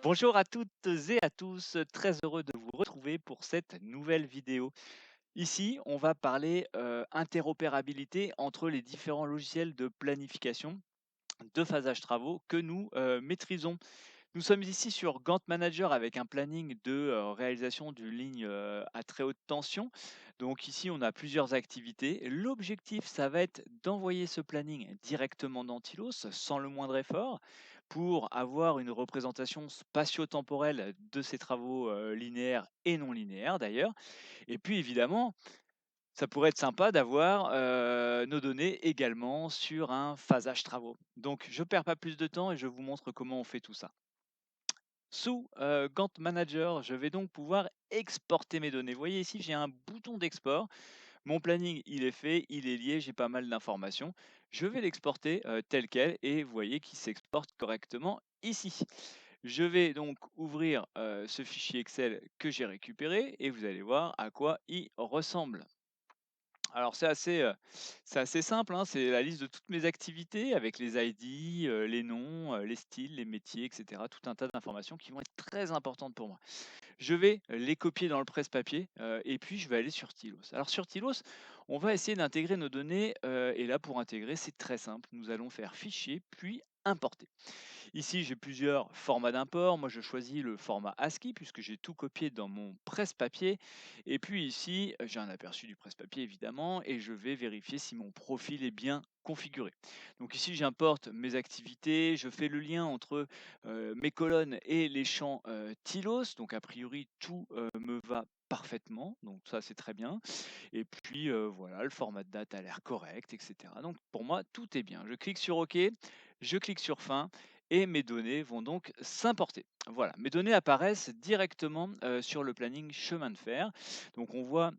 Bonjour à toutes et à tous, très heureux de vous retrouver pour cette nouvelle vidéo. Ici, on va parler interopérabilité entre les différents logiciels de planification, de phasage travaux que nous maîtrisons. Nous sommes ici sur Gantt Manager avec un planning de réalisation d'une ligne à très haute tension. Donc ici, on a plusieurs activités. L'objectif, ça va être d'envoyer ce planning directement dans Tilos sans le moindre effort pour avoir une représentation spatio-temporelle de ces travaux linéaires et non linéaires d'ailleurs. Et puis évidemment, ça pourrait être sympa d'avoir nos données également sur un phasage travaux. Donc je ne perds pas plus de temps et je vous montre comment on fait tout ça. Sous Gantt Manager, je vais donc pouvoir exporter mes données. Vous voyez ici, j'ai un bouton d'export. Mon planning, il est fait, il est lié, j'ai pas mal d'informations. Je vais l'exporter tel quel et vous voyez qu'il s'exporte correctement ici. Je vais donc ouvrir ce fichier Excel que j'ai récupéré et vous allez voir à quoi il ressemble. Alors c'est assez simple, hein, c'est la liste de toutes mes activités avec les ID, les noms, les styles, les métiers, et cetera. Tout un tas d'informations qui vont être très importantes pour moi. Je vais les copier dans le presse-papier, et puis je vais aller sur Tilos. Alors sur Tilos, on va essayer d'intégrer nos données, et là pour intégrer, c'est très simple. Nous allons faire fichier, puis importer. Ici, j'ai plusieurs formats d'import. Moi, je choisis le format ASCII puisque j'ai tout copié dans mon presse-papier. Et puis ici, j'ai un aperçu du presse-papier évidemment et je vais vérifier si mon profil est bien configuré. Donc ici, j'importe mes activités, je fais le lien entre mes colonnes et les champs Tilos. Donc a priori, tout me va parfaitement, donc ça c'est très bien. Et puis voilà, le format de date a l'air correct, etc. Donc pour moi, tout est bien. Je clique sur OK, je clique sur fin et mes données vont donc s'importer. Voilà, mes données apparaissent directement sur le planning chemin de fer. Donc on voit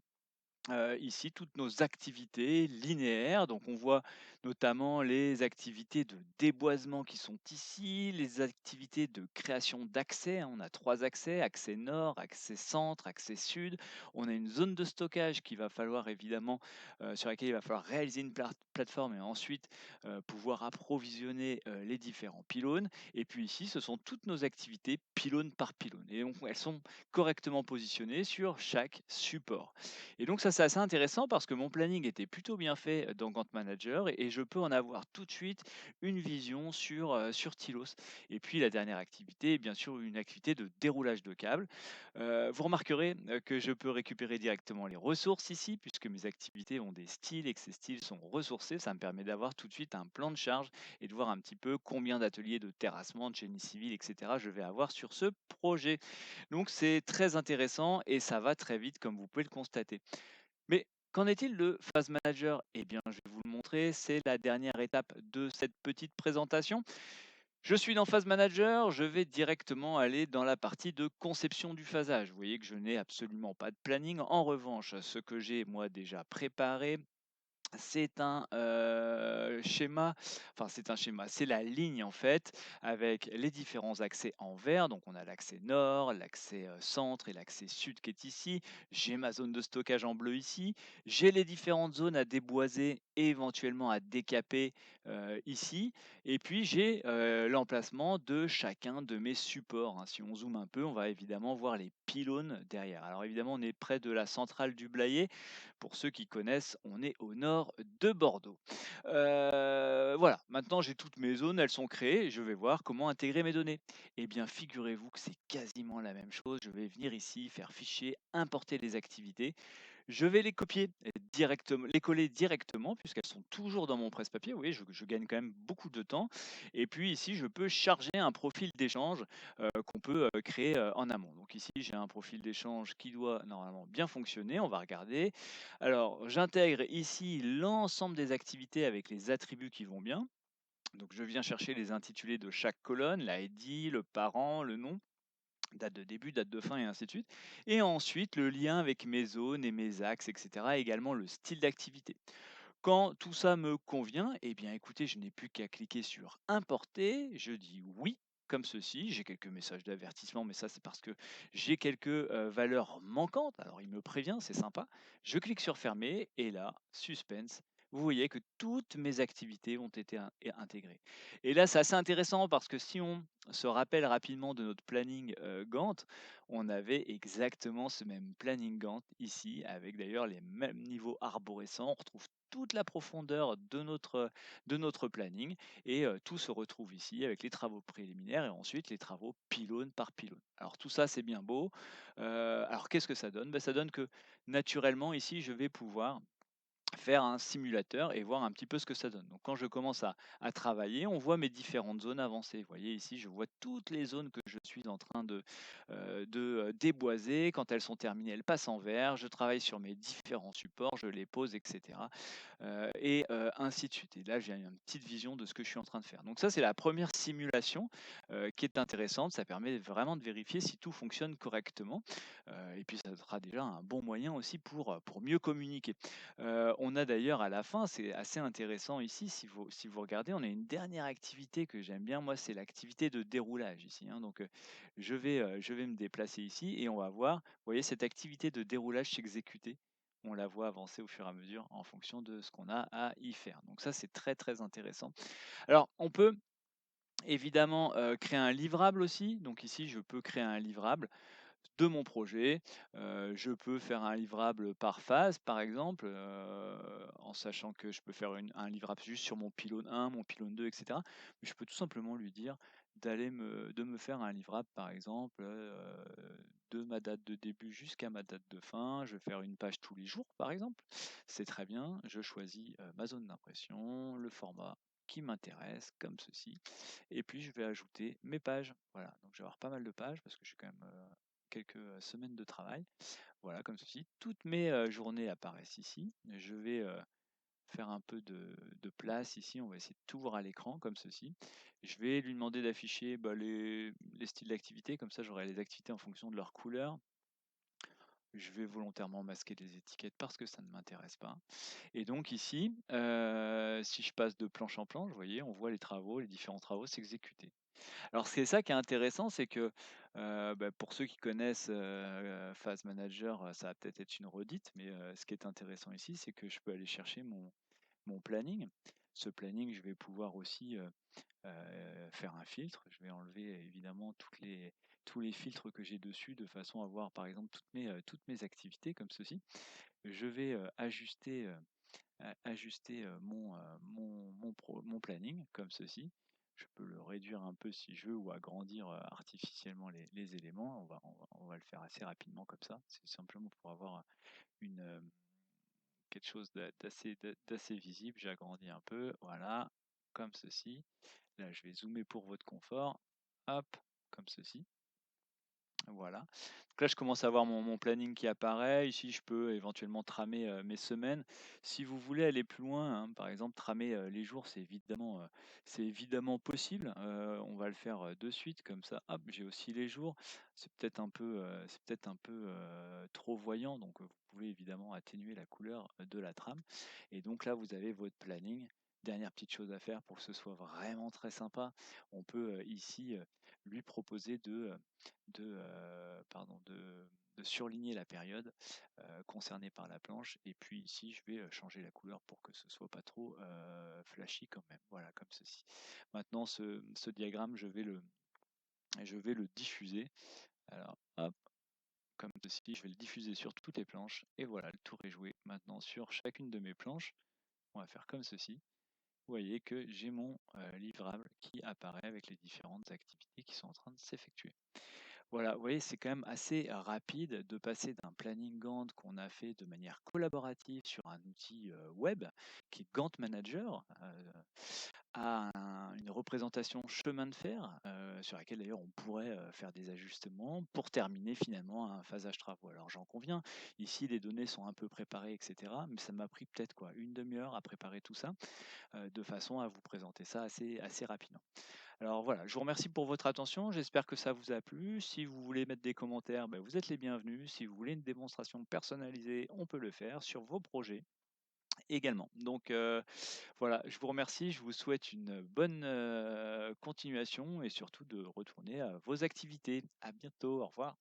ici toutes nos activités linéaires. Donc on voit notamment les activités de déboisement qui sont ici, les activités de création d'accès, hein. On a 3 accès, accès nord, accès centre, accès sud. On a une zone de stockage qu'il va falloir évidemment, sur laquelle il va falloir réaliser une plateforme et ensuite, pouvoir approvisionner, les différents pylônes. Et puis ici, ce sont toutes nos activités pylône par pylône et donc elles sont correctement positionnées sur chaque support. Et donc ça, c'est assez intéressant parce que mon planning était plutôt bien fait dans Gantt Manager et je peux en avoir tout de suite une vision sur Tilos. Et puis la dernière activité, bien sûr, une activité de déroulage de câbles. Vous remarquerez que je peux récupérer directement les ressources ici, puisque mes activités ont des styles et que ces styles sont ressourcés. Ça me permet d'avoir tout de suite un plan de charge et de voir un petit peu combien d'ateliers de terrassement, de génie civil, etc. je vais avoir sur ce projet. Donc c'est très intéressant et ça va très vite comme vous pouvez le constater. Mais qu'en est-il de Phase Manager? Eh bien, je vais vous le montrer, c'est la dernière étape de cette petite présentation. Je suis dans Phase Manager, je vais directement aller dans la partie de conception du phasage. Vous voyez que je n'ai absolument pas de planning. En revanche, ce que j'ai moi déjà préparé, c'est un schéma, enfin c'est un schéma, c'est la ligne en fait avec les différents accès en vert. Donc on a l'accès nord, l'accès centre et l'accès sud qui est ici. J'ai ma zone de stockage en bleu ici. J'ai les différentes zones à déboiser et éventuellement à décaper ici. Et puis j'ai l'emplacement de chacun de mes supports, hein. Si on zoome un peu, on va évidemment voir les pylônes derrière. Alors évidemment, on est près de la centrale du Blayais. Pour ceux qui connaissent, on est au nord de Bordeaux. Voilà, maintenant j'ai toutes mes zones, elles sont créées et je vais voir comment intégrer mes données. Eh bien, figurez-vous que c'est quasiment la même chose. Je vais venir ici, faire fichier, importer les activités. Je vais les copier directement, les coller directement puisqu'elles sont toujours dans mon presse-papier. Vous voyez, je gagne quand même beaucoup de temps. Et puis ici, je peux charger un profil d'échange qu'on peut créer en amont. Donc ici, j'ai un profil d'échange qui doit normalement bien fonctionner. On va regarder. Alors, j'intègre ici l'ensemble des activités avec les attributs qui vont bien. Donc, je viens chercher les intitulés de chaque colonne, la ID, le parent, le nom, date de début, date de fin et ainsi de suite. Et ensuite, le lien avec mes zones et mes axes, etc. Également le style d'activité. Quand tout ça me convient, eh bien écoutez, je n'ai plus qu'à cliquer sur importer. Je dis oui, comme ceci. J'ai quelques messages d'avertissement, mais ça c'est parce que j'ai quelques valeurs manquantes. Alors il me prévient, c'est sympa. Je clique sur fermer et là, suspense. vous voyez que toutes mes activités ont été intégrées. Et là, c'est assez intéressant parce que si on se rappelle rapidement de notre planning Gantt, on avait exactement ce même planning Gantt ici, avec d'ailleurs les mêmes niveaux arborescents. On retrouve toute la profondeur de notre planning et tout se retrouve ici avec les travaux préliminaires et ensuite les travaux pylône par pylône. Alors tout ça, c'est bien beau. Alors qu'est-ce que ça donne? Ben, ça donne que naturellement ici, je vais pouvoir faire un simulateur et voir un petit peu ce que ça donne. Donc quand je commence à travailler, on voit mes différentes zones avancées. Vous voyez ici, je vois toutes les zones que je suis en train déboiser. Quand elles sont terminées, elles passent en vert. Je travaille sur mes différents supports, je les pose, etc. Ainsi de suite. Et là, j'ai une petite vision de ce que je suis en train de faire. Donc ça, c'est la première simulation qui est intéressante. Ça permet vraiment de vérifier si tout fonctionne correctement. Et puis, ça sera déjà un bon moyen aussi pour mieux communiquer. On a d'ailleurs à la fin, c'est assez intéressant ici, si vous regardez, on a une dernière activité que j'aime bien, moi, c'est l'activité de déroulage ici, hein. Donc, je vais me déplacer ici et on va voir, vous voyez, cette activité de déroulage s'exécuter. On la voit avancer au fur et à mesure en fonction de ce qu'on a à y faire. Donc ça, c'est très, très intéressant. Alors, on peut évidemment créer un livrable aussi. Donc ici, je peux créer un livrable de mon projet. Je peux faire un livrable par phase, par exemple, en sachant que je peux faire un livrable juste sur mon pylône 1, mon pylône 2, etc. Mais je peux tout simplement lui dire de me faire un livrable, par exemple, de ma date de début jusqu'à ma date de fin. Je vais faire une page tous les jours, par exemple. C'est très bien. Je choisis ma zone d'impression, le format qui m'intéresse, comme ceci. Et puis, je vais ajouter mes pages. Voilà, donc je vais avoir pas mal de pages parce que j'ai quand même quelques semaines de travail. Voilà, comme ceci. Toutes mes journées apparaissent ici. Je vais faire un peu de place ici. On va essayer de tout voir à l'écran, comme ceci. Je vais lui demander d'afficher bah, les styles d'activité. Comme ça, j'aurai les activités en fonction de leur couleur. Je vais volontairement masquer les étiquettes parce que ça ne m'intéresse pas. Et donc ici, si je passe de planche en planche, vous voyez, on voit les différents travaux s'exécuter. Alors c'est ça qui est intéressant, c'est que, bah, pour ceux qui connaissent, Phase Manager, ça va peut-être être une redite, mais, ce qui est intéressant ici, c'est que je peux aller chercher mon planning. Ce planning, je vais pouvoir aussi, faire un filtre. Je vais enlever évidemment tous les filtres que j'ai dessus de façon à voir, par exemple, toutes mes activités comme ceci. Je vais, ajuster mon planning comme ceci. Je peux le réduire un peu si je veux ou agrandir artificiellement les éléments. On va le faire assez rapidement comme ça. C'est simplement pour avoir une, quelque chose d'assez visible. J'agrandis un peu, voilà, comme ceci. Là, je vais zoomer pour votre confort. Hop, comme ceci. Voilà. Donc là, je commence à voir mon planning qui apparaît. Ici, je peux éventuellement tramer mes semaines. Si vous voulez aller plus loin, hein, par exemple, tramer les jours, c'est évidemment possible. On va le faire de suite, comme ça. Hop, j'ai aussi les jours. C'est peut-être un peu trop voyant, donc vous pouvez évidemment atténuer la couleur de la trame. Et donc là, vous avez votre planning. Dernière petite chose à faire pour que ce soit vraiment très sympa, on peut ici lui proposer de surligner la période concernée par la planche. Et puis ici, je vais changer la couleur pour que ce soit pas trop flashy quand même. Voilà, comme ceci. Maintenant, ce diagramme, je vais le diffuser. Alors, hop, comme ceci, je vais le diffuser sur toutes les planches. Et voilà, le tour est joué. Maintenant, sur chacune de mes planches, on va faire comme ceci. Vous voyez que j'ai mon livrable qui apparaît avec les différentes activités qui sont en train de s'effectuer. Voilà, vous voyez, c'est quand même assez rapide de passer d'un planning Gantt qu'on a fait de manière collaborative sur un outil web qui est Gantt Manager à une représentation chemin de fer sur laquelle d'ailleurs on pourrait faire des ajustements pour terminer finalement un phasage travaux. Alors j'en conviens, ici les données sont un peu préparées, etc. Mais ça m'a pris peut-être quoi, une demi-heure à préparer tout ça de façon à vous présenter ça assez rapidement. Alors voilà, je vous remercie pour votre attention. J'espère que ça vous a plu. Si vous voulez mettre des commentaires, ben, vous êtes les bienvenus. Si vous voulez une démonstration personnalisée, on peut le faire sur vos projets également. Donc voilà, je vous remercie. Je vous souhaite une bonne continuation et surtout de retourner à vos activités. À bientôt. Au revoir.